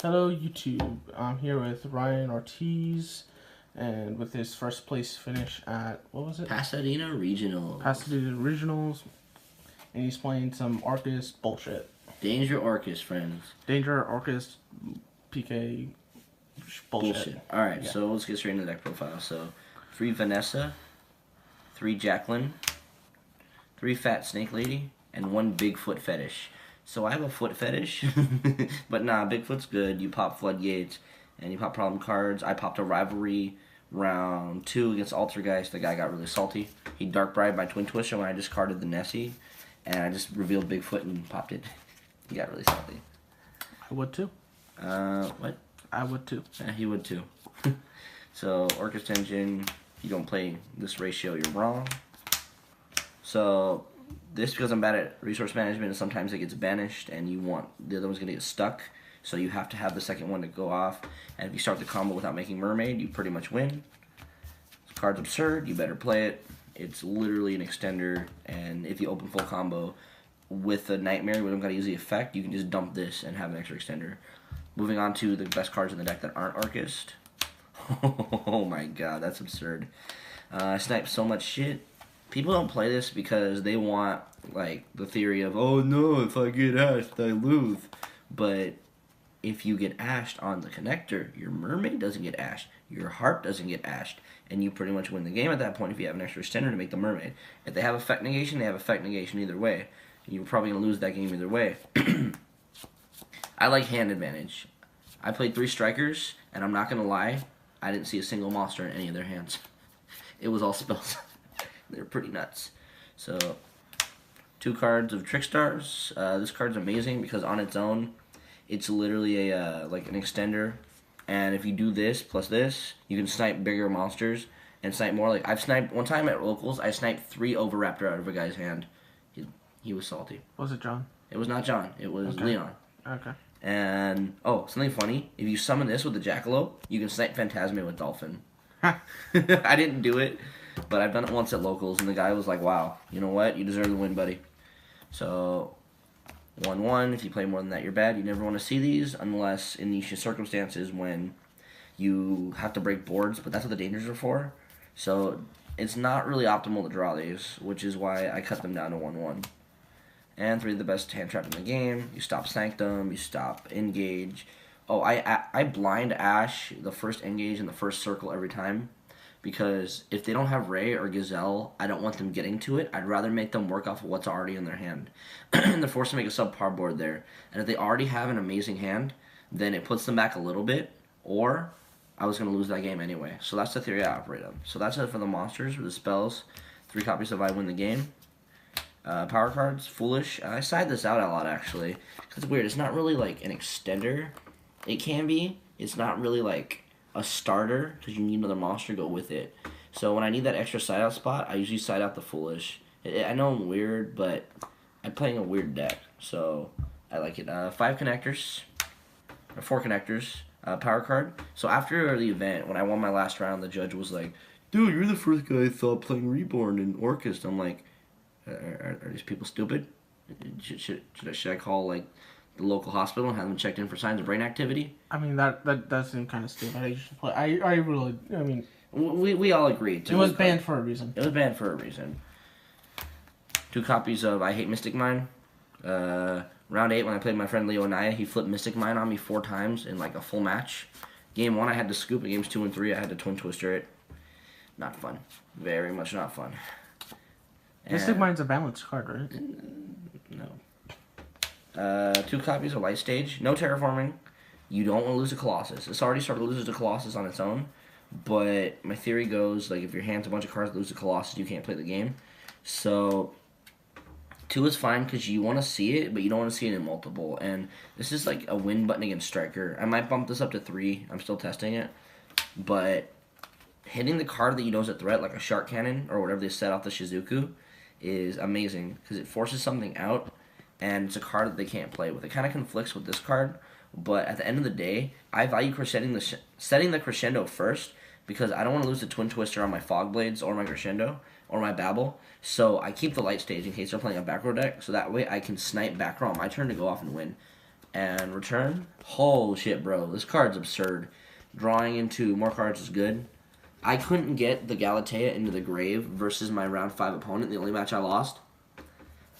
Hello YouTube, I'm here with Ryan Ortiz, and with his first place finish at, what was it? Pasadena Regionals. Pasadena Regionals, and he's playing some Orcust bullshit. Danger Orcust, friends. Danger Orcust PK bullshit. Alright, so let's get straight into the deck profile. So, 3 Vanessa, 3 Jacqueline, 3 Fat Snake Lady, and 1 Bigfoot Fetish. So I have a foot fetish, but nah, Bigfoot's good. You pop Floodgates, and you pop problem cards. I popped a Rivalry round 2 against Altergeist. The guy got really salty. He Dark Bribed my Twin Twister when I discarded the Nessie, and I just revealed Bigfoot and popped it. He got really salty. I would too. What? I would too. Yeah, he would too. So, Orcust Engine, if you don't play this ratio, you're wrong. So, this, because I'm bad at resource management, and sometimes it gets banished, and you want the other one's going to get stuck. So you have to have the second one to go off. And if you start the combo without making Mermaid, you pretty much win. This card's absurd. You better play it. It's literally an extender, and if you open full combo with a Nightmare, we don't got to use the effect, you can just dump this and have an extra extender. Moving on to the best cards in the deck that aren't Orcust. Oh my god, that's absurd. I sniped so much shit. People don't play this because they want, like, the theory of, oh no, if I get ashed, I lose. But if you get ashed on the connector, your Mermaid doesn't get ashed, your Harp doesn't get ashed, and you pretty much win the game at that point if you have an extra extender to make the Mermaid. If they have effect negation, they have effect negation either way. You're probably going to lose that game either way. I like hand advantage. I played 3 strikers, and I'm not going to lie, I didn't see a single monster in any of their hands. It was all spells. They're pretty nuts. So, 2 cards of Trickstars. This card's amazing because on its own, it's literally a like an extender. And if you do this plus this, you can snipe bigger monsters and snipe more. Like, I've sniped, one time at locals, I sniped 3 Overraptor out of a guy's hand. He was salty. Was it John? It was not John. It was Leon. Okay. And, oh, something funny. If you summon this with the Jackalope, you can snipe Phantasme with Dolphin. I didn't do it, but I've done it once at locals, and the guy was like, wow, you know what? You deserve the win, buddy. So, 1-1. If you play more than that, you're bad. You never want to see these unless in niche circumstances when you have to break boards, but that's what the dangers are for. So, it's not really optimal to draw these, which is why I cut them down to 1-1. And 3 of the best hand trap in the game. You stop Sanctum, you stop Engage. Oh, I blind Ash the first Engage in the first circle every time. Because if they don't have Ray or Gazelle, I don't want them getting to it. I'd rather make them work off of what's already in their hand. And they're forced to make a subpar board there. And if they already have an amazing hand, then it puts them back a little bit. Or I was going to lose that game anyway. So that's the theory I operate on. So that's it for the monsters, or the spells. 3 copies of I Win the Game. Power cards, Foolish. I side this out a lot, actually. It's weird. It's not really like an extender. It can be. It's not really like a starter, because you need another monster to go with it. So when I need that extra side out spot, I usually side out the Foolish. I know I'm weird, but I'm playing a weird deck, so I like it. 5 connectors, or 4 connectors, power card. So after the event, when I won my last round, the judge was like, dude, you're the first guy I thought playing Reborn in Orcust. I'm like, are these people stupid? Should I call, like, the local hospital and have them checked in for signs of brain activity? I mean, that does seem kind of stupid. I should play. I really, I mean... We all agreed. It was banned for a reason. It was banned for a reason. 2 copies of I Hate Mystic Mine. Round 8, when I played my friend Leo Anaya, he flipped Mystic Mine on me 4 times in, like, a full match. Game 1, I had to scoop. In games 2 and 3, I had to Twin Twister it. Not fun. Very much not fun. Mystic Mine's a balanced card, right? No. 2 copies of Light Stage. No Terraforming. You don't want to lose a Colossus. It's already started to lose a Colossus on its own. But my theory goes, like, if your hand's a bunch of cards that lose a Colossus, you can't play the game. So 2 is fine because you want to see it, but you don't want to see it in multiple. And this is like a win button against Striker. I might bump this up to 3. I'm still testing it. But hitting the card that you know is a threat, like a Shark Cannon or whatever they set off the Shizuku, is amazing because it forces something out, and it's a card that they can't play with. It kind of conflicts with this card, but at the end of the day, I value setting the Crescendo first because I don't want to lose the Twin Twister on my Fog Blades or my Crescendo or my Babel. So I keep the Light Stage in case they're playing a back row deck, so that way I can snipe back row on my turn to go off and win. and return. Oh shit, bro, this card's absurd. Drawing into more cards is good. I couldn't get the Galatea into the grave versus my round 5 opponent, the only match I lost.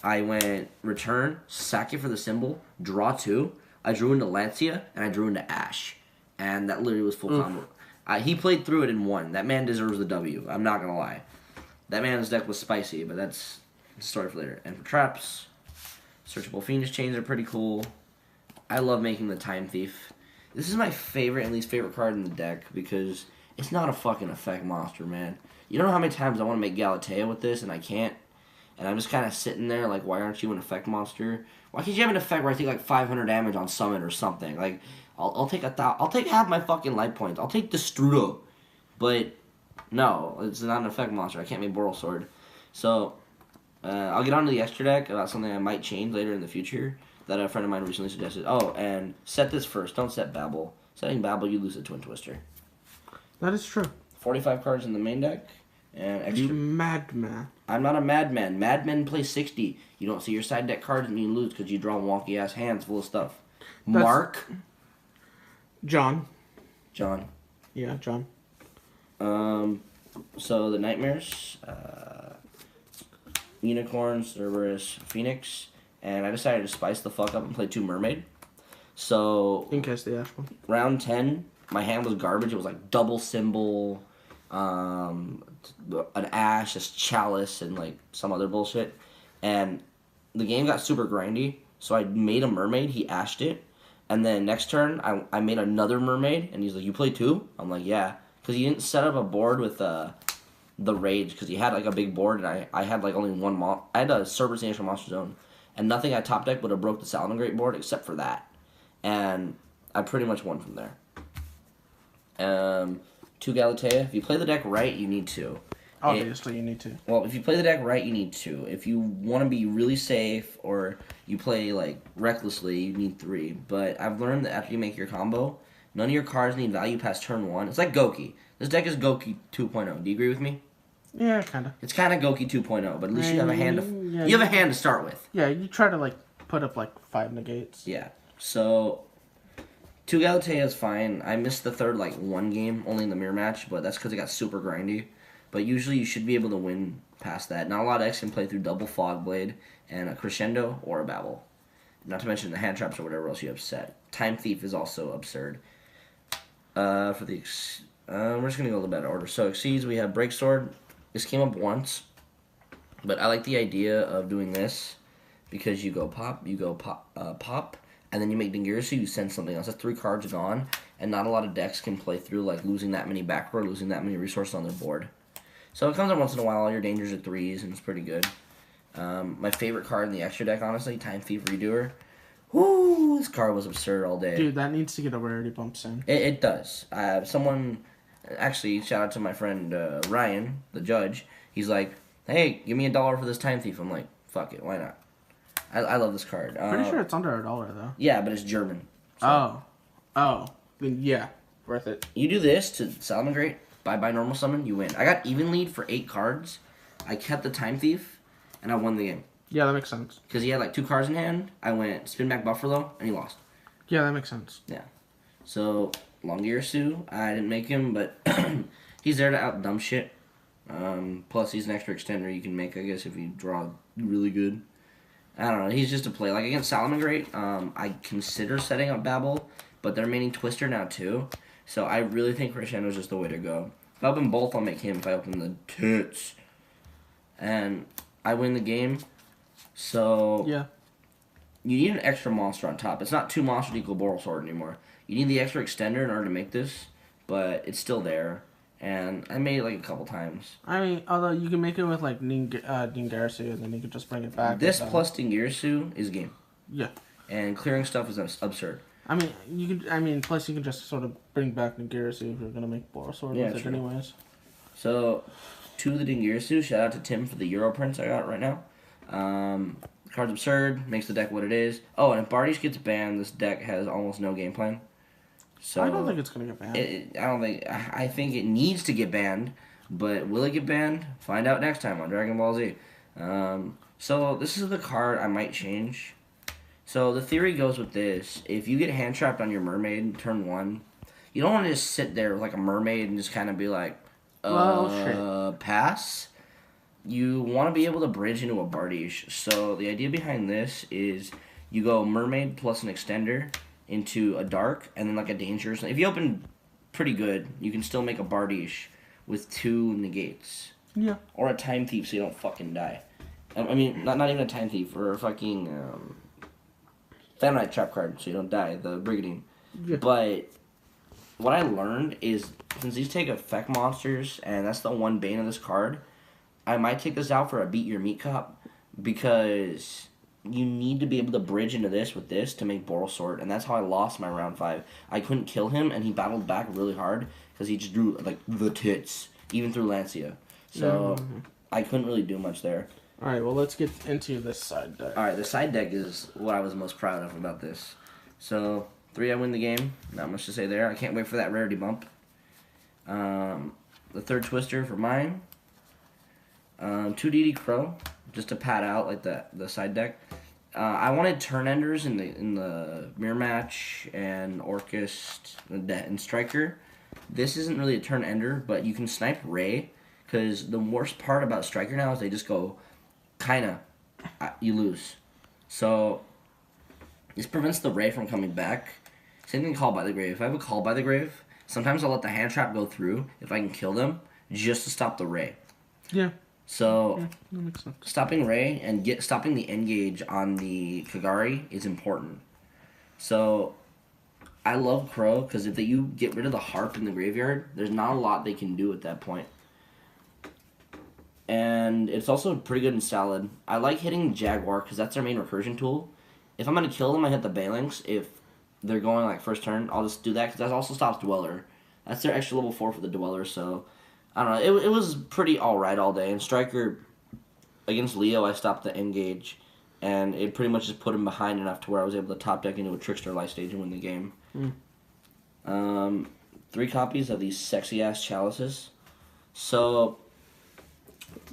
I went return, sack it for the symbol, draw 2. I drew into Lancia, and I drew into Ash. And that literally was full combo. He played through it and won. That man deserves the W. I'm not going to lie. That man's deck was spicy, but that's a story for later. And for traps, searchable Fiendish Chains are pretty cool. I love making the Time Thief. This is my favorite and least favorite card in the deck because it's not a fucking effect monster, man. You don't know how many times I want to make Galatea with this and I can't. And I'm just kind of sitting there like, why aren't you an effect monster? Why can't you have an effect where I take like 500 damage on summon or something? Like, I'll take I'll take half my fucking life points. I'll take Destrudo. But no, it's not an effect monster. I can't make Boral Sword. So I'll get on to the extra deck about something I might change later in the future that a friend of mine recently suggested. Oh, and set this first. Don't set Babel. Setting Babel, you lose a Twin Twister. That is true. 45 cards in the main deck. And extra. You madman. I'm not a madman. Madmen play 60. You don't see your side deck cards and you lose because you draw wonky ass hands full of stuff. Mark. John. Yeah, John. So the Nightmares, Unicorns, Cerberus, Phoenix, and I decided to spice the fuck up and play 2 Mermaid. So In case the Ash one. round 10, my hand was garbage. It was like double symbol, an Ash, a Chalice, and like some other bullshit. And the game got super grindy, so I made a Mermaid. He ashed it. And then next turn, I made another Mermaid, and he's like, you play 2? I'm like, yeah. Because he didn't set up a board with the Rage, because he had like a big board, and I had like only one I had a Cerberus National Monster Zone. And nothing at top deck would have broke the Salamangreat board except for that. And I pretty much won from there. 2 Galatea. If you play the deck right, you need 2. Obviously, you need to. Well, if you play the deck right, you need 2. If you want to be really safe or you play like recklessly, you need 3. But I've learned that after you make your combo, none of your cards need value past turn 1. It's like Goki. This deck is Goki 2.0. Do you agree with me? Yeah, kind of. It's kind of Goki 2.0, but at least you have a hand to you have a hand to start with. Yeah, you try to like put up like 5 negates. Yeah. So 2 Galatea is fine. I missed the third like 1 game only in the mirror match, but that's because it got super grindy. But usually you should be able to win past that. Not a lot of decks can play through double Fogblade and a Crescendo or a Babel. Not to mention the hand traps or whatever else you have set. Time Thief is also absurd. We're just going to go a little bit out of order. So Exceeds, we have Break Sword. This came up once. But I like the idea of doing this because you go pop, pop, and then you make Dingirsu, you send something else. That's 3 cards gone, and not a lot of decks can play through like losing that many backward, losing that many resources on their board. So it comes up once in a while. All your dangers are 3s, and it's pretty good. My favorite card in the extra deck, honestly, Time Thief Redoer. Woo! This card was absurd all day. Dude, that needs to get a rarity bump soon. It does. Someone, actually, shout out to my friend Ryan, the judge. He's like, hey, give me $1 for this Time Thief. I'm like, fuck it, why not? I love this card. Pretty sure it's under $1 though. Yeah, but it's German. So. Oh. Then yeah, worth it. You do this to Salamangreat, bye normal summon, you win. I got even lead for 8 cards. I kept the Time Thief, and I won the game. Yeah, that makes sense. Because he had like 2 cards in hand. I went spin back Buffalo, and he lost. Yeah, that makes sense. Yeah. So, Longyearsu, I didn't make him, but he's there to out dumb shit. Plus, he's an extra extender you can make, I guess, if you draw really good. I don't know. He's just a play. Like, against Salamangreat, I consider setting up Babel, but they're maining Twister now, too. So, I really think Crescendo's just the way to go. If I open both, I'll make him. If I open the tits. And I win the game. So, yeah. You need an extra monster on top. It's not 2 monsters to equal Boral Sword anymore. You need the extra extender in order to make this, but it's still there. And I made it like a couple times. I mean, although you can make it with like Dingirsu, and then you can just bring it back. This plus Dingirsu is game. Yeah. And clearing stuff is absurd. I mean, you can. I mean, plus you can just sort of bring back Dingirsu if you're gonna make Boral Sword with it, anyways. So, to the Dingirsu, shout out to Tim for the Euro prints I got right now. The card's absurd, makes the deck what it is. Oh, and if Bardies gets banned, this deck has almost no game plan. So I don't think it's gonna get banned. I think it needs to get banned, but will it get banned? Find out next time on Dragon Ball Z. So this is the card I might change. So the theory goes with this: if you get hand trapped on your mermaid turn 1, you don't want to just sit there like a mermaid and just kind of be like, Well, shit. pass. You want to be able to bridge into a Bardiche. So the idea behind this is you go mermaid plus an extender into a dark and then like a dangerous. If you open pretty good, you can still make a Bardiche with 2 negates. Yeah. Or a time thief so you don't fucking die. I mean, not even a time thief, or a fucking Thanite trap card so you don't die, the Brigandine. Yeah. But what I learned is, since these take effect monsters, and that's the one bane of this card, I might take this out for a beat your meat cop, because you need to be able to bridge into this with this to make Boral Sword, and that's how I lost my round 5. I couldn't kill him, and he battled back really hard, because he just drew, like, the tits, even through Lancia. So, I couldn't really do much there. Alright, well, let's get into this side deck. Alright, the side deck is what I was most proud of about this. So, 3, I win the game. Not much to say there. I can't wait for that rarity bump. The third Twister for mine. 2 DD Crow, just to pad out like the side deck. I wanted turn enders in the mirror match and Orcust and Striker. This isn't really a turn ender, but you can snipe Ray, because the worst part about Striker now is they just go, kinda, you lose. So this prevents the Ray from coming back. Same thing, Call by the Grave. If I have a Call by the Grave, sometimes I'll let the hand trap go through if I can kill them, just to stop the Ray. Yeah. So, that makes sense. stopping Ray and stopping the engage on the Kagari is important. So, I love Crow, because if you get rid of the Harp in the graveyard, there's not a lot they can do at that point. And it's also pretty good in Salad. I like hitting Jaguar, because that's their main recursion tool. If I'm going to kill them, I hit the Balinx. If they're going like first turn, I'll just do that, because that also stops Dweller. That's their extra level 4 for the Dweller, so I don't know. It was pretty alright all day. And Striker, against Leo, I stopped the engage, and it pretty much just put him behind enough to where I was able to top deck into a Trickster life stage and win the game. 3 copies of these sexy-ass chalices. So,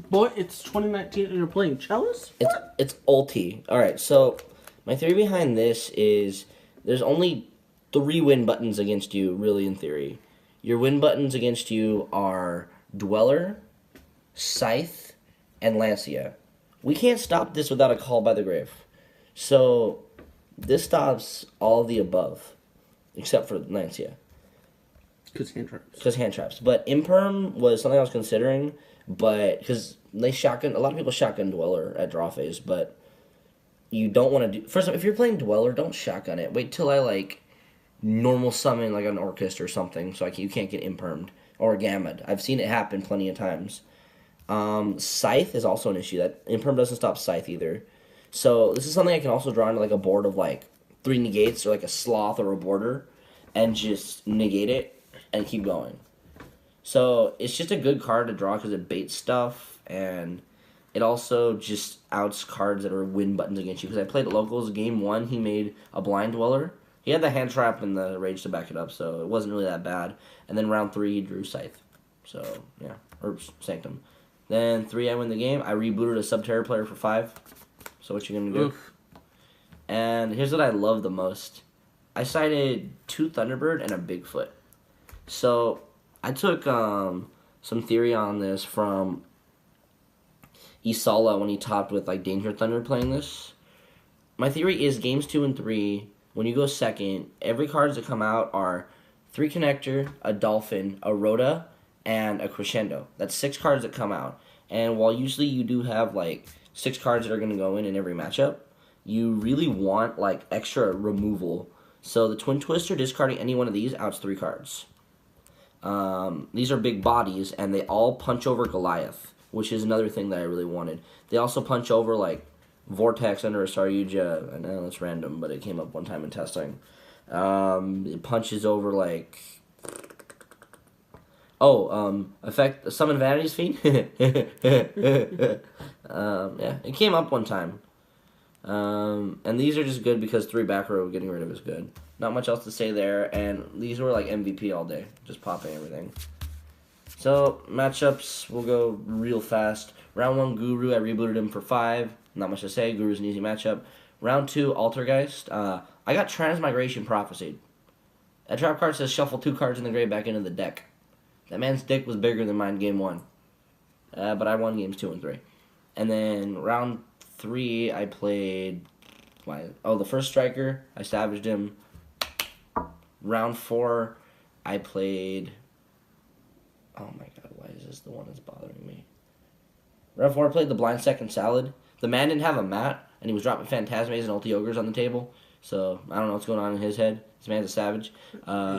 Boy, it's 2019 and you're playing Chalice? it's ulti. Alright, so my theory behind this is there's only 3 win buttons against you, really, in theory. Your win buttons against you are Dweller, Scythe, and Lancia. We can't stop this without a Call by the Grave. So, this stops all of the above, except for Lancia. Because hand traps. Because hand traps. But Imperm was something I was considering, but because they shotgun, a lot of people shotgun Dweller at draw phase, but you don't want to do. First of all, if you're playing Dweller, don't shotgun it. Wait till I like normal summon like an Orcust or something, so you can't get Impermed or Gammed. I've seen it happen plenty of times. Scythe is also an issue. That Imperm doesn't stop Scythe either. So this is something I can also draw into like a board of like 3 negates or like a Sloth or a Border, and just negate it and keep going. So it's just a good card to draw because it baits stuff, and it also just outs cards that are win buttons against you. Because I played at Locals, game 1, he made a Blind Dweller. He had the hand trap and the rage to back it up, so it wasn't really that bad. And then round 3, he drew Scythe. So, yeah. Or Sanctum. Then 3, I win the game. I rebooted a Subterra player for 5. So what you gonna do? Oof. And here's what I love the most. I cited 2 Thunderbird and a Bigfoot. So, I took some theory on this from Isala when he topped with like Danger Thunder playing this. My theory is games 2 and 3, when you go second, every cards that come out are 3 Connector, a Dolphin, a Rhoda, and a Crescendo. That's 6 cards that come out. And while usually you do have like 6 cards that are going to go in every matchup, you really want like extra removal. So the Twin Twister, discarding any one of these, outs 3 cards. These are big bodies, and they all punch over Goliath, which is another thing that I really wanted. They also punch over like Vortex under a Saryuja. I know that's random, but it came up one time in testing. It punches over like effect summon Vanity's Fiend. Yeah, it came up one time. And these are just good because 3 back row getting rid of is good. Not much else to say there, and these were like MVP all day, just popping everything. So matchups, we'll go real fast. Round 1, Guru, I rebooted him for 5. Not much to say. Guru's an easy matchup. Round 2, Altergeist. I got Transmigration Prophesied. That trap card says shuffle 2 cards in the grave back into the deck. That man's dick was bigger than mine game 1. But I won games 2 and 3. And then round 3, I played... the first striker. I savaged him. Round 4, I played... Oh my god, why is this the one that's bothering me? Round 4, I played the Blind Second Salad. The man didn't have a mat, and he was dropping Phantasmes and Ulti Ogres on the table. So, I don't know what's going on in his head. This man's a savage.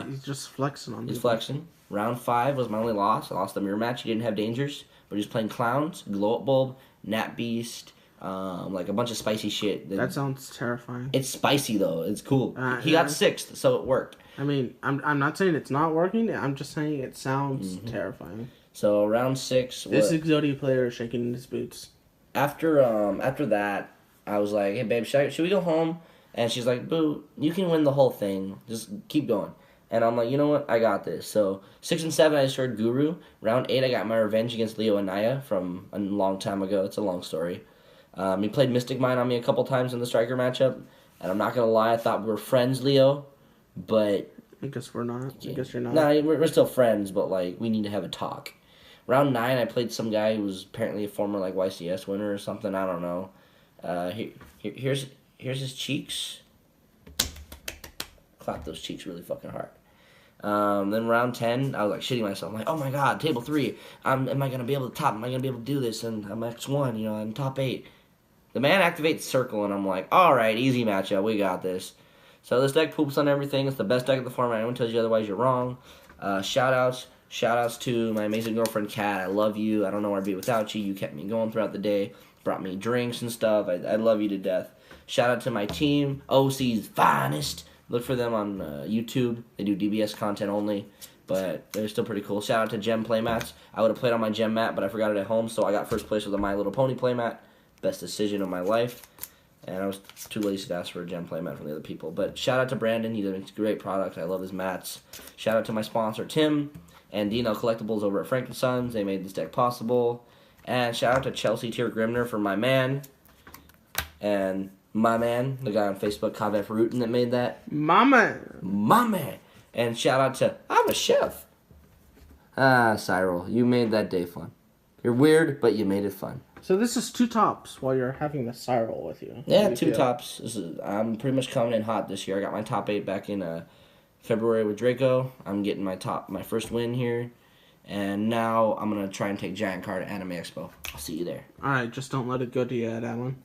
He's just flexing on me. He's flexing. Round 5 was my only loss. I lost the mirror match. He didn't have dangers, but he was playing Clowns, Glow Up Bulb, Nat Beast, like a bunch of spicy shit. That sounds terrifying. It's spicy, though. It's cool. He got 6th, so it worked. I mean, I'm not saying it's not working. I'm just saying it sounds terrifying. So round 6. This Exodia player is shaking in his boots. After that, I was like, "Hey babe, should we go home?" And she's like, "Boo, you can win the whole thing. Just keep going." And I'm like, you know what? I got this. So 6 and 7, I started Guru. Round 8, I got my revenge against Leo and Naya from a long time ago. It's a long story. He played Mystic Mine on me a couple times in the striker matchup, and I'm not gonna lie, I thought we were friends, Leo, but I guess we're not. I guess you're not. Nah, we're still friends, but like we need to have a talk. Round 9, I played some guy who was apparently a former like YCS winner or something. I don't know. Here's his cheeks. Clap those cheeks really fucking hard. Then round 10, I was like shitting myself. I'm like, oh my god, table 3. Am I gonna be able to top? Am I gonna be able to do this? And I'm X1, you know, I'm top 8. The man activates Circle, and I'm like, all right, easy matchup, we got this. So this deck poops on everything. It's the best deck of the format. Anyone tells you otherwise, you're wrong. Shout-outs to my amazing girlfriend, Kat. I love you. I don't know where I'd be without you. You kept me going throughout the day. Brought me drinks and stuff. I love you to death. Shout out to my team, OC's Finest. Look for them on YouTube. They do DBS content only, but they're still pretty cool. Shout out to Gem Playmats. I would have played on my Gem mat, but I forgot it at home, so I got first place with a My Little Pony playmat. Best decision of my life. And I was too lazy to ask for a Gem playmat from the other people. But shout out to Brandon. He does a great product. I love his mats. Shout out to my sponsor, Tim, and DNL Collectibles over at Frank & Sons. They made this deck possible. And shout out to Chelsea Tier Grimner for my man. And my man, the guy on Facebook, Kavev Rutin, that made that. My man. And shout out to, I'm a chef. Cyril, you made that day fun. You're weird, but you made it fun. So this is 2 tops while you're having the Cyril with you. Yeah, 2 tops. I'm pretty much coming in hot this year. I got my top 8 back in February with Draco. I'm getting my first win here. And now I'm going to try and take Giant Card to Anime Expo. I'll see you there. Alright, just don't let it go to your head, Alan.